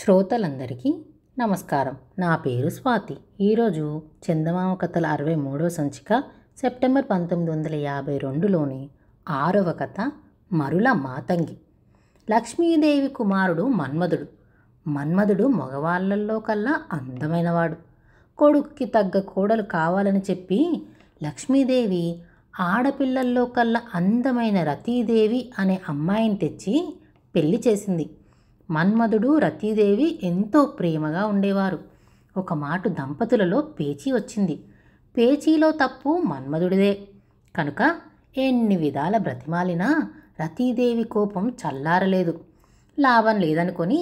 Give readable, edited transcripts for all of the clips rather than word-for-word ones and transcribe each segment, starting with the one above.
శ్రోతలందరికీ నమస్కారం. నా పేరు స్వాతి. ఈరోజు చందమామ కథల 63వ సంచిక సెప్టెంబర్ 1952లోని 6వ కథ మరుల మాతంగి. లక్ష్మీదేవి కుమారుడు మన్మధుడు. మన్మధుడు మగవాళ్ళల్లో కల్లా అందమైనవాడు. కొడుక్కి తగ్గ కోడలు కావాలని చెప్పి లక్ష్మీదేవి ఆడపిల్లల్లో కల్లా అందమైన రతీదేవి అనే అమ్మాయిని తెచ్చి పెళ్లి చేసింది. మన్మధుడు రతీదేవి ఎంతో ప్రేమగా ఉండేవారు. ఒక మాట దంపతులలో పేచీ వచ్చింది. పేచీలో తప్పు మన్మధుడిదే కనుక ఎన్ని విధాల బ్రతిమాలినా రతీదేవి కోపం చల్లారలేదు. లాభం లేదనుకొని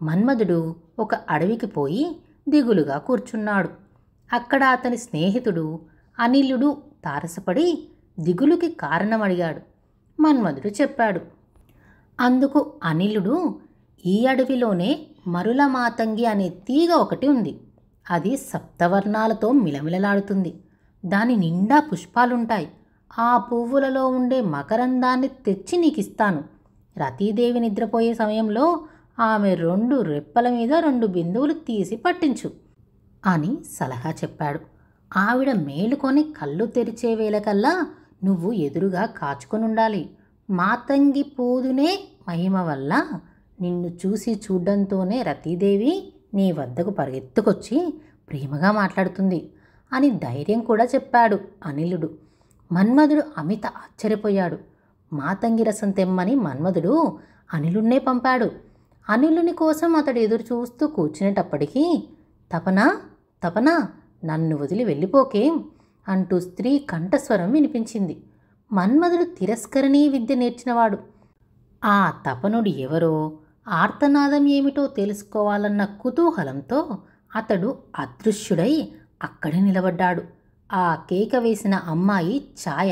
మన్మధుడు ఒక అడవికి పోయి దిగులుగా కూర్చున్నాడు. అక్కడ అతని స్నేహితుడు అనిలుడు తారసపడి దిగులుకి కారణం అడిగాడు. మన్మధుడు చెప్పాడు. అందుకు అనిలుడు, ఈ అడవిలోనే మరుల మాతంగి అనే తీగ ఒకటి ఉంది. అది సప్తవర్ణాలతో మిలమిలలాడుతుంది. దాని నిండా పుష్పాలుంటాయి. ఆ పువ్వులలో ఉండే మకరందాన్ని తెచ్చి నీకిస్తాను. రతీదేవి నిద్రపోయే సమయంలో ఆమె 2 రెప్పల మీద 2 బిందువులు తీసి పట్టించు అని సలహా చెప్పాడు. ఆవిడ మేలుకొని కళ్ళు తెరిచే వేళకల్లా నువ్వు ఎదురుగా కాచుకొనుండాలి. మాతంగి పూదునే మహిమ వల్ల నిన్ను చూసి చూడ్డంతోనే రతీదేవి నీ వద్దకు పరిగెత్తుకొచ్చి ప్రేమగా మాట్లాడుతుంది అని ధైర్యం కూడా చెప్పాడు అనిలుడు. మన్మధుడు అమిత ఆశ్చర్యపోయాడు. మాతంగి రసం తెమ్మని మన్మధుడు అనిలుడినే పంపాడు. అనిలుని కోసం అతడు ఎదురు చూస్తూ కూర్చునేటప్పటికీ తపనా తపనా నన్ను వదిలి వెళ్ళిపోకేం అంటూ స్త్రీ కంఠస్వరం వినిపించింది. మన్మధుడు తిరస్కరణీ విద్య నేర్చినవాడు. ఆ తపనుడు ఎవరో, ఆర్తనాదం ఏమిటో తెలుసుకోవాలన్న కుతూహలంతో అతడు అదృశ్యుడై అక్కడే నిలబడ్డాడు. ఆ కేక వేసిన అమ్మాయి ఛాయ,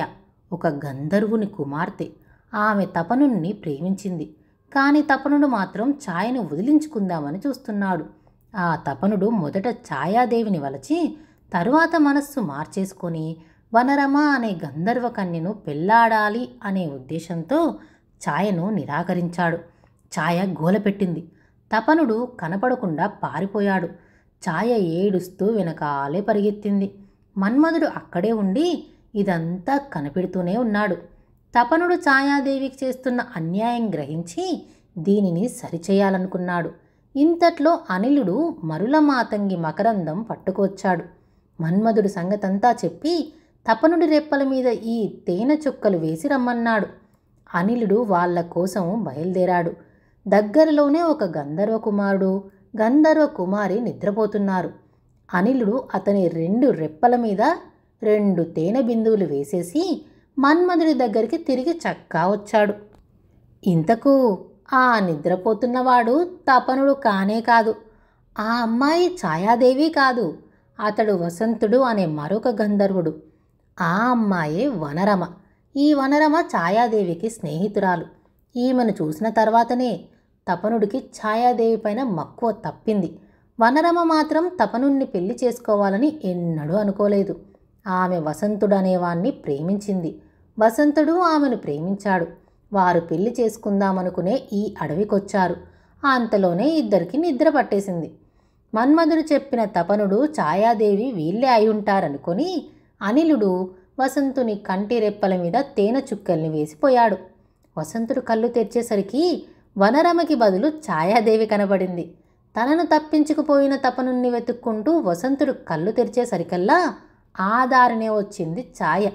ఒక గంధర్వుని కుమార్తె. ఆమె తపనుణ్ణి ప్రేమించింది. కానీ తపనుడు మాత్రం ఛాయను వదిలించుకుందామని చూస్తున్నాడు. ఆ తపనుడు మొదట ఛాయాదేవిని వలచి తరువాత మనస్సు మార్చేసుకొని వనరమ అనే గంధర్వ కన్యను పెళ్లాడాలి అనే ఉద్దేశంతో ఛాయను నిరాకరించాడు. ఛాయ గోలపెట్టింది. తపనుడు కనపడకుండా పారిపోయాడు. ఛాయ ఏడుస్తూ వెనకాలే పరిగెత్తింది. మన్మధుడు అక్కడే ఉండి ఇదంతా కనిపెడుతూనే ఉన్నాడు. తపనుడు ఛాయాదేవికి చేస్తున్న అన్యాయం గ్రహించి దీనిని సరిచేయాలనుకున్నాడు. ఇంతట్లో అనిలుడు మరుల మాతంగి మకరందం పట్టుకొచ్చాడు. మన్మధుడు సంగతంతా చెప్పి తపనుడి రెప్పల మీద ఈ తేనె చుక్కలు వేసి రమ్మన్నాడు. అనిలుడు వాళ్ళ కోసం బయలుదేరాడు. దగ్గరలోనే ఒక గంధర్వ కుమారుడు, గంధర్వ కుమారి నిద్రపోతున్నారు. అనిలుడు అతని 2 రెప్పల మీద 2 తేనె బిందువులు వేసేసి మన్మధుడి దగ్గరికి తిరిగి చక్కా వచ్చాడు. ఇంతకు ఆ నిద్రపోతున్నవాడు తపనుడు కానే కాదు. ఆ అమ్మాయి ఛాయాదేవి కాదు. అతడు వసంతుడు అనే మరొక గంధర్వుడు. ఆ అమ్మాయే వనరమ. ఈ వనరమ ఛాయాదేవికి స్నేహితురాలు. ఈమెను చూసిన తర్వాతనే తపనుడికి ఛాయాదేవి పైన మక్కువ తప్పింది. వనరమ మాత్రం తపనుణ్ణి పెళ్లి చేసుకోవాలని ఎన్నడూ అనుకోలేదు. ఆమె వసంతుడనేవాణ్ణి ప్రేమించింది. వసంతుడు ఆమెను ప్రేమించాడు. వారు పెళ్లి చేసుకుందామనుకునే ఈ అడవికొచ్చారు. అంతలోనే ఇద్దరికి నిద్ర పట్టేసింది. మన్మధుడు చెప్పిన తపనుడు ఛాయాదేవి వీళ్ళే అయి ఉంటారనుకొని అనిలుడు వసంతుని కంటి రెప్పల మీద తేనె చుక్కల్ని వేసిపోయాడు. వసంతుడు కళ్ళు తెరిచేసరికి వనరమకి బదులు ఛాయాదేవి కనబడింది. తనను తప్పించుకుపోయిన తపనుణ్ణి వెతుక్కుంటూ వసంతుడు కళ్ళు తెరిచేసరికల్లా ఆ దారినే వచ్చింది ఛాయ.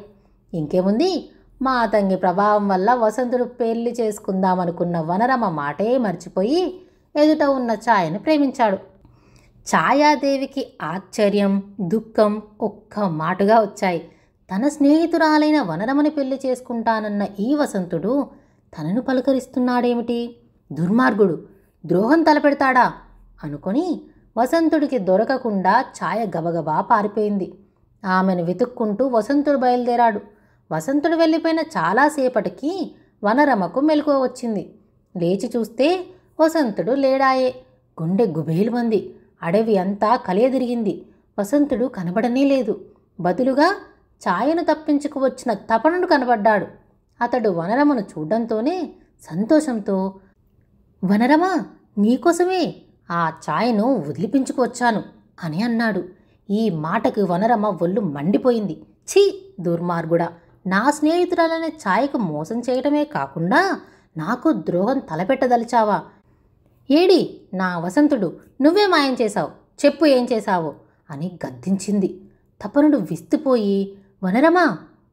ఇంకేముంది, మాతంగి ప్రభావం వల్ల వసంతుడు పెళ్లి చేసుకుందామనుకున్న వనరమ మాటే మర్చిపోయి ఎదుట ఉన్న ఛాయను ప్రేమించాడు. ఛాయాదేవికి ఆశ్చర్యం, దుఃఖం ఒక్క మాటుగా వచ్చాయి. తన స్నేహితురాలైన వనరమని పెళ్లి చేసుకుంటానన్న ఈ వసంతుడు తనను పలకరిస్తున్నాడేమిటి? దుర్మార్గుడు, ద్రోహం తలపెడతాడా అనుకొని వసంతుడికి దొరకకుండా ఛాయ గబగబా పారిపోయింది. ఆమెను వెతుక్కుంటూ వసంతుడు బయలుదేరాడు. వసంతుడు వెళ్ళిపోయిన చాలాసేపటికి వనరమకు మెలకువ వచ్చింది. లేచి చూస్తే వసంతుడు లేడాయే. గుండె గుబేలుమంది. అడవి అంతా కలియదిరిగింది. వసంతుడు కనబడనే లేదు. బదులుగా ఛాయను తప్పించుకు వచ్చిన తపనుడు కనబడ్డాడు. అతడు వనరమను చూడ్డంతోనే సంతోషంతో, వనరమా నీకోసమే ఆ ఛాయను వదిలిపించుకొచ్చాను అని అన్నాడు. ఈ మాటకు వనరమ్మ ఒళ్ళు మండిపోయింది. ఛీ, దుర్మార్గుడా! నా స్నేహితురాలనే ఛాయకు మోసం చేయటమే కాకుండా నాకు ద్రోహం తలపెట్టదలిచావా? ఏడి నా వసంతుడు? నువ్వే మాయం చేశావు, చెప్పు ఏం చేశావో అని గద్దించింది. తపనుడు విస్తుపోయి, వనరమా,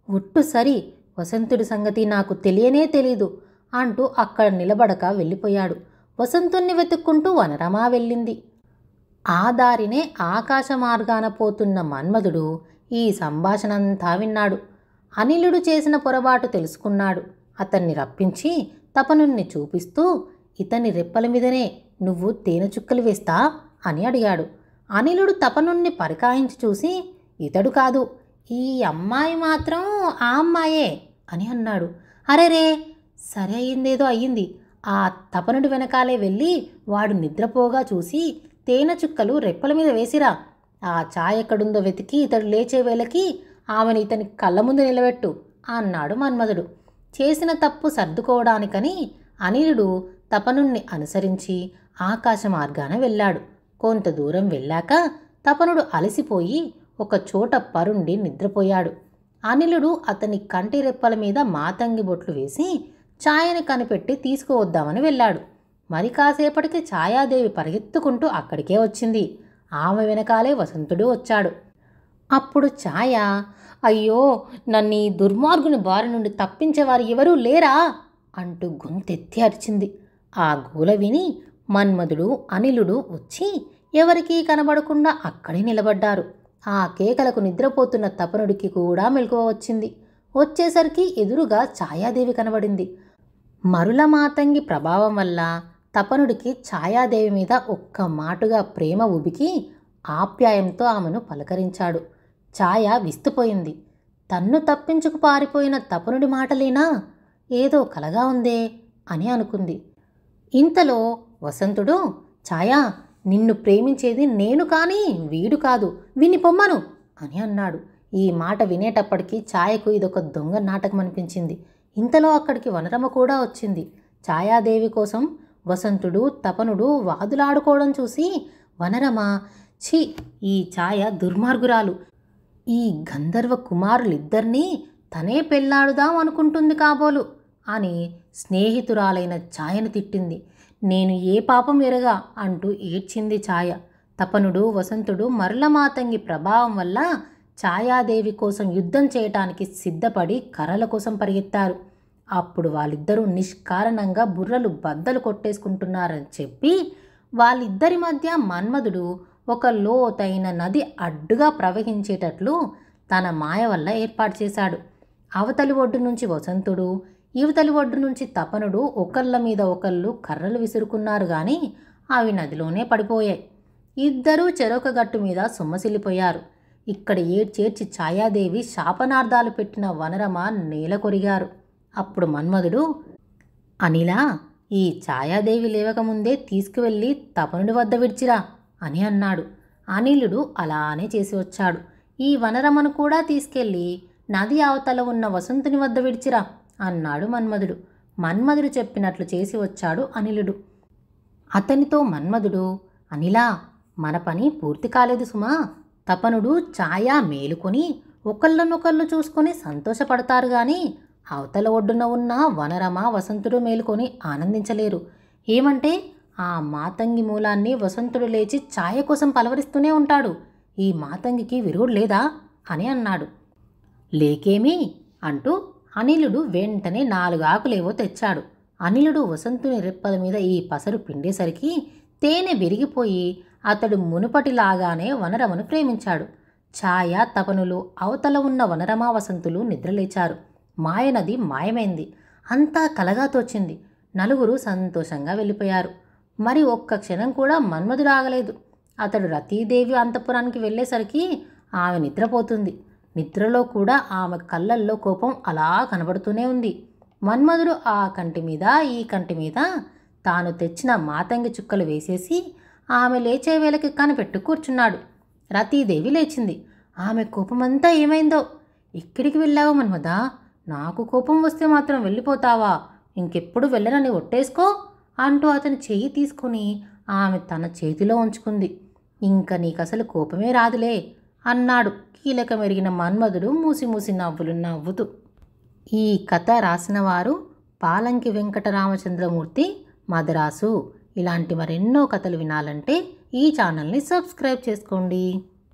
ఒట్టు సరి, వసంతుడి సంగతి నాకు తెలియనే తెలీదు అంటూ అక్కడ నిలబడక వెళ్ళిపోయాడు. వసంతుణ్ణి వెతుక్కుంటూ వనరమా వెళ్ళింది. ఆ దారినే ఆకాశ మార్గాన పోతున్న మన్మధుడు ఈ సంభాషణంతా విన్నాడు. అనిలుడు చేసిన పొరపాటు తెలుసుకున్నాడు. అతన్ని రప్పించి తపనుణ్ణి చూపిస్తూ, ఇతని రెప్పల మీదనే నువ్వు తేనె చుక్కలు వేస్తా అని అడిగాడు. అనిలుడు తపనుణ్ణి పరికాయించి చూసి, ఇతడు కాదు, ఈ అమ్మాయి మాత్రం ఆ అమ్మాయే అని అన్నాడు. అరెరే, సరే, అయ్యిందేదో అయ్యింది. ఆ తపనుడి వెనకాలే వెళ్ళి వాడు నిద్రపోగా చూసి తేనె చుక్కలు రెప్పల మీద వేసిరా. ఆ ఛాయ ఎక్కడుందో వెతికి ఇతడు లేచే వేళకి ఆమెను ఇతని కళ్ళ ముందు నిలబెట్టు అన్నాడు మన్మధుడు. చేసిన తప్పు సర్దుకోవడానికని అనిలుడు తపనుణ్ణి అనుసరించి ఆకాశ మార్గాన వెళ్ళాడు. కొంత దూరం వెళ్ళాక తపనుడు అలసిపోయి ఒక చోట పరుండి నిద్రపోయాడు. అనిలుడు అతని కంటి రెప్పల మీద మాతంగి బొట్లు వేసి ఛాయని కనిపెట్టి తీసుకువద్దామని వెళ్ళాడు. మరి కాసేపటికి ఛాయాదేవి పరిగెత్తుకుంటూ అక్కడికే వచ్చింది. ఆమె వెనకాలే వసంతుడు వచ్చాడు. అప్పుడు ఛాయ, అయ్యో, నన్ను ఈ దుర్మార్గుని బారి నుండి తప్పించేవారు ఎవరూ లేరా అంటూ గొంతెత్తి అరిచింది. ఆ గోల విని మన్మధుడు, అనిలుడు వచ్చి ఎవరికీ కనబడకుండా అక్కడే నిలబడ్డారు. ఆ కేకలకు నిద్రపోతున్న తపనుడికి కూడా మెలకువ వచ్చింది. వచ్చేసరికి ఎదురుగా ఛాయాదేవి కనబడింది. మరుల మాతంగి ప్రభావం వల్ల తపనుడికి ఛాయాదేవి మీద ఒక్క మాటుగా ప్రేమ ఉబికి ఆప్యాయంతో ఆమెను పలకరించాడు. ఛాయ విస్తుపోయింది. తన్ను తప్పించుకు పారిపోయిన తపనుడి మాటలేనా? ఏదో కలగా ఉందే అని అనుకుంది. ఇంతలో వసంతుడు, ఛాయ, నిన్ను ప్రేమించేది నేను కానీ వీడు కాదు, విని పొమ్మను అని అన్నాడు. ఈ మాట వినేటప్పటికీ ఛాయకు ఇదొక దొంగ నాటకం అనిపించింది. ఇంతలో అక్కడికి వనరమ కూడా వచ్చింది. ఛాయాదేవి కోసం వసంతుడు, తపనుడు వాదులాడుకోవడం చూసి వనరమ, ఛీ, ఈ ఛాయ దుర్మార్గురాలు, ఈ గంధర్వ కుమారులిద్దరినీ తనే పెళ్లాడుదాం అనుకుంటుంది కాబోలు అని స్నేహితురాలైన ఛాయను తిట్టింది. నేను ఏ పాపం ఎరగా అంటూ ఏడ్చింది ఛాయ. తపనుడు, వసంతుడు మరల మాతంగి ప్రభావం వల్ల ఛాయాదేవి కోసం యుద్ధం చేయటానికి సిద్ధపడి కర్రల కోసం పరిగెత్తారు. అప్పుడు వాళ్ళిద్దరూ నిష్కారణంగా బుర్రలు బద్దలు కొట్టేసుకుంటున్నారని చెప్పి వాళ్ళిద్దరి మధ్య మన్మధుడు ఒక లోతైన నది అడ్డుగా ప్రవహించేటట్లు తన మాయ వల్ల ఏర్పాటు చేశాడు. అవతలి ఒడ్డు నుంచి వసంతుడు, ఇవతలి ఒడ్డు నుంచి తపనుడు ఒకళ్ళ మీద ఒకళ్ళు కర్రలు విసురుకున్నారు కానీ అవి నదిలోనే పడిపోయాయి. ఇద్దరూ చెరొక గట్టు మీద సొమ్మసిల్లిపోయారు. ఇక్కడ ఏడ్చేర్చి ఛాయాదేవి శాపనార్థాలు పెట్టిన వనరమ నేల కొరిగారు. అప్పుడు మన్మధుడు, అనిలా, ఈ ఛాయాదేవి లేవకముందే తీసుకువెళ్ళి తపనుడి వద్ద విడిచిరా అని అన్నాడు. అనిలుడు అలానే చేసి వచ్చాడు. ఈ వనరమను కూడా తీసుకెళ్ళి నది అవతల ఉన్న వసంతుని వద్ద విడిచిరా అన్నాడు మన్మధుడు. మన్మధుడు చెప్పినట్లు చేసి వచ్చాడు అనిలుడు. అతనితో మన్మధుడు, అనిలా, మన పని పూర్తి కాలేదు సుమా. తపనుడు, ఛాయ మేలుకొని ఒకళ్ళనొకళ్ళు చూసుకొని సంతోషపడతారు కానీ అవతల ఒడ్డున ఉన్న వనరమ, వసంతుడు మేలుకొని ఆనందించలేరు. ఏమంటే ఆ మాతంగి మూలాన్ని వసంతుడు లేచి ఛాయ కోసం పలవరిస్తూనే ఉంటాడు. ఈ మాతంగికి విరుగుడు లేదా అని అన్నాడు. లేకేమీ అంటూ అనిలుడు వెంటనే 4 ఆకులేవో తెచ్చాడు. అనిలుడు వసంతుని రెప్పల మీద ఈ పసరు పిండేసరికి తేనె విరిగిపోయి అతడు మునుపటిలాగానే వనరమను ప్రేమించాడు. ఛాయ, తపనులు అవతల ఉన్న వనరమా వసంతులు నిద్రలేచారు. మాయనది మాయమైంది. అంతా కలగా తోచింది. నలుగురు సంతోషంగా వెళ్ళిపోయారు. మరి ఒక్క క్షణం కూడా మన్మధుడు ఆగలేదు. అతడు రతీదేవి అంతఃపురానికి వెళ్ళేసరికి ఆమె నిద్రపోతుంది. నిద్రలో కూడా ఆమె కళ్ళల్లో కోపం అలా కనబడుతూనే ఉంది. మన్మధుడు ఆ కంటి మీద ఈ కంటి మీద తాను తెచ్చిన మాతంగి చుక్కలు వేసేసి ఆమె లేచే వేళకి కనిపెట్టు కూర్చున్నాడు. రతీదేవి లేచింది. ఆమె కోపమంతా ఏమైందో. ఇక్కడికి వెళ్ళావు మన్మదా? నాకు కోపం వస్తే మాత్రం వెళ్ళిపోతావా? ఇంకెప్పుడు వెళ్ళనని ఒట్టేసుకో అంటూ అతని చెయ్యి తీసుకుని ఆమె తన చేతిలో ఉంచుకుంది. ఇంక నీకసలు కోపమే రాదులే అన్నాడు కీలకమెరిగిన మన్మధుడు మూసి నవ్వులు నవ్వుతూ. ఈ కథ రాసినవారు పాలంకి వెంకటరామచంద్రమూర్తి, మద్రాసు. ఇలాంటి మరెన్నో కథలు వినాలంటే ఈ ఛానల్ని సబ్స్క్రైబ్ చేసుకోండి.